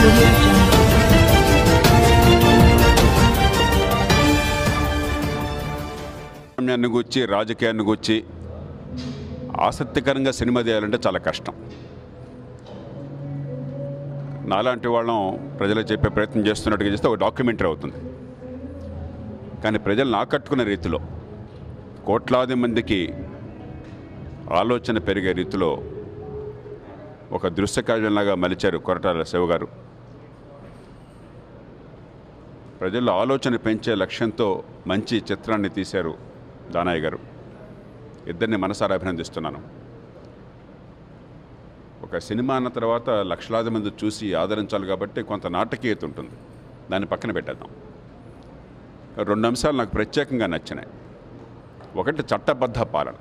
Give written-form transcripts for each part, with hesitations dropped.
Audio Jungle. సమయాన్ని గురించి రాజకీయాన్ని గురించి ఆసక్తికరంగా సినిమా తీయాలంటే చాలా కష్టం. నాలాంటి వాళ్ళం ప్రజలకు చెప్పే ప్రయత్నం చేస్తున్నట్టుగా చేస్తే ఒక డాక్యుమెంటరీ అవుతుంది. కానీ ప్రజలను ఆకట్టుకునే రీతిలో కోట్లాది మందికి ఆలోచన పెరిగే రీతిలో ఒక దృశ్యకావ్యంలాగా మలిచారు కొరటాల శివ గారు. ప్రజల్లో ఆలోచన పెంచే లక్ష్యంతో మంచి చిత్రాన్ని తీశారు దానయ్య గారు. ఇద్దరిని మనసారా అభినందిస్తున్నాను. ఒక సినిమా అన్న తర్వాత లక్షలాది మంది చూసి ఆదరించాలి కాబట్టి కొంత నాటకీయత ఉంటుంది, దాన్ని పక్కన పెట్టేద్దాం. రెండు అంశాలు నాకు ప్రత్యేకంగా నచ్చినాయి. ఒకటి చట్టబద్ధ పాలన,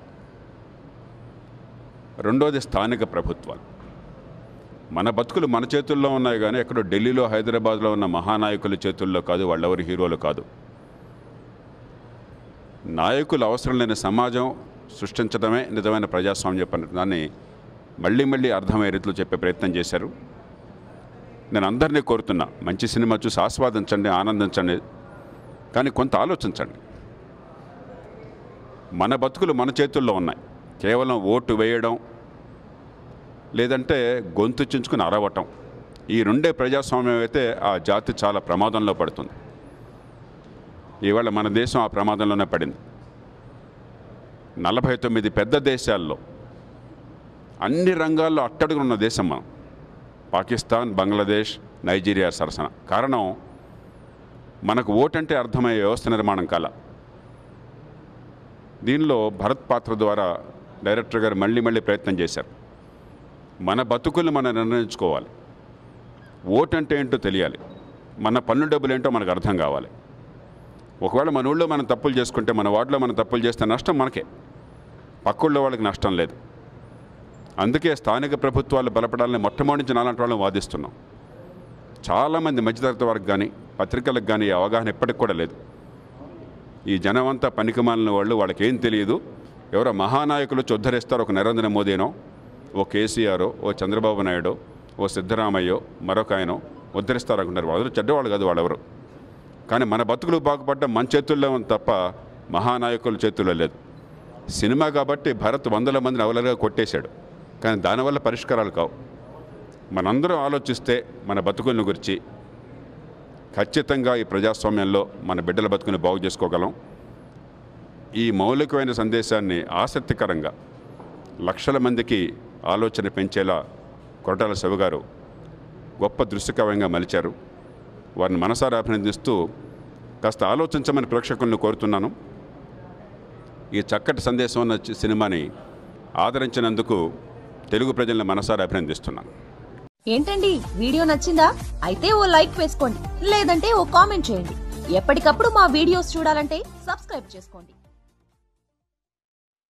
రెండోది స్థానిక ప్రభుత్వాలు. మన బతుకులు మన చేతుల్లో ఉన్నాయి కానీ ఎక్కడో ఢిల్లీలో హైదరాబాద్లో ఉన్న మహానాయకుల చేతుల్లో కాదు, వాళ్ళెవరు హీరోలు కాదు. నాయకులు అవసరం లేని సమాజం సృష్టించడమే నిజమైన ప్రజాస్వామ్యం అన్న దాన్ని మళ్ళీ మళ్ళీ అర్థమయ్యే రీతిలో చెప్పే ప్రయత్నం చేశారు. నేను అందరినీ కోరుతున్నా, మంచి సినిమా చూసి ఆస్వాదించండి, ఆనందించండి, కానీ కొంత ఆలోచించండి. మన బతుకులు మన చేతుల్లో ఉన్నాయి. కేవలం ఓటు వేయడం లేదంటే గొంతు చించుకుని అరవటం, ఈ రెండే ప్రజాస్వామ్యం అయితే ఆ జాతి చాలా ప్రమాదంలో పడుతుంది. ఇవాళ మన దేశం ఆ ప్రమాదంలోనే పడింది. 49 పెద్ద దేశాల్లో అన్ని రంగాల్లో అట్టడుగునున్న దేశం మనం. పాకిస్తాన్, బంగ్లాదేశ్, నైజీరియా సరసన. కారణం, మనకు ఓటంటే అర్థమయ్యే వ్యవస్థ నిర్మాణం కాల. దీనిలో భరత్ పాత్ర ద్వారా డైరెక్టర్ గారు మళ్ళీ మళ్ళీ ప్రయత్నం చేశారు. మన బతుకులు మనం నిర్ణయించుకోవాలి. ఓటు అంటే ఏంటో తెలియాలి. మన పన్ను డబ్బులు ఏంటో మనకు అర్థం కావాలి. ఒకవేళ మన ఊళ్ళో మనం తప్పులు చేసుకుంటే, మన వార్డులో మనం తప్పులు చేస్తే నష్టం మనకే, పక్కళ్ళో వాళ్ళకి నష్టం లేదు. అందుకే స్థానిక ప్రభుత్వాలు బలపడాలని మొట్టమొదటి నుంచి నాలాంటి వాళ్ళని వాదిస్తున్నాం. చాలామంది మధ్యతరగతి వారికి కానీ పత్రికలకు కానీ అవగాహన ఇప్పటికి కూడా లేదు. ఈ జనమంతా పనికిమాలిన వాళ్ళు, వాళ్ళకి ఏం తెలియదు. ఎవరో మహానాయకులు వచ్చి ఉద్ధరిస్తారు, ఒక నరేంద్ర మోదీనో, ఓ కేసీఆరో, ఓ చంద్రబాబు నాయుడు, ఓ సిద్ధరామయ్యో, మరొక ఆయనో ఉద్ధరిస్తారు అనుకుంటారు. వాళ్ళు చెడ్డవాళ్ళు కాదు వాళ్ళెవరు. కానీ మన బతుకులు బాగుపడ్డం మన చేతుల్లో ఉంది తప్ప మహానాయకుల చేతుల్లో లేదు. సినిమా కాబట్టి భరత్ వందల మందిని అవలగా కొట్టేశాడు, కానీ దానివల్ల పరిష్కారాలు కావు. మనందరం ఆలోచిస్తే మన బతుకులను గురించి ఖచ్చితంగా ఈ ప్రజాస్వామ్యంలో మన బిడ్డల బతుకుని బాగు చేసుకోగలం. ఈ మౌలికమైన సందేశాన్ని ఆసక్తికరంగా లక్షల మందికి ఆలోచన పెంచేలా కొరటాల శివ గారు గొప్ప దృశ్యకావ్యంగా మలిచారు. వారిని మనసారా అభినందిస్తూ కాస్త ఆలోచించమని ప్రేక్షకులను కోరుతున్నాను. ఈ చక్కటి సందేశం ఉన్న సినిమాని ఆదరించినందుకు తెలుగు ప్రజల్ని మనసారా అభినందిస్తున్నాను. ఏంటండి, వీడియో నచ్చిందా? అయితే ఓ లైక్ వేసుకోండి, లేదంటే ఓ కామెంట్ చేయండి. ఎప్పటికప్పుడు మా వీడియోస్ చూడాలంటే సబ్స్క్రైబ్ చేసుకోండి.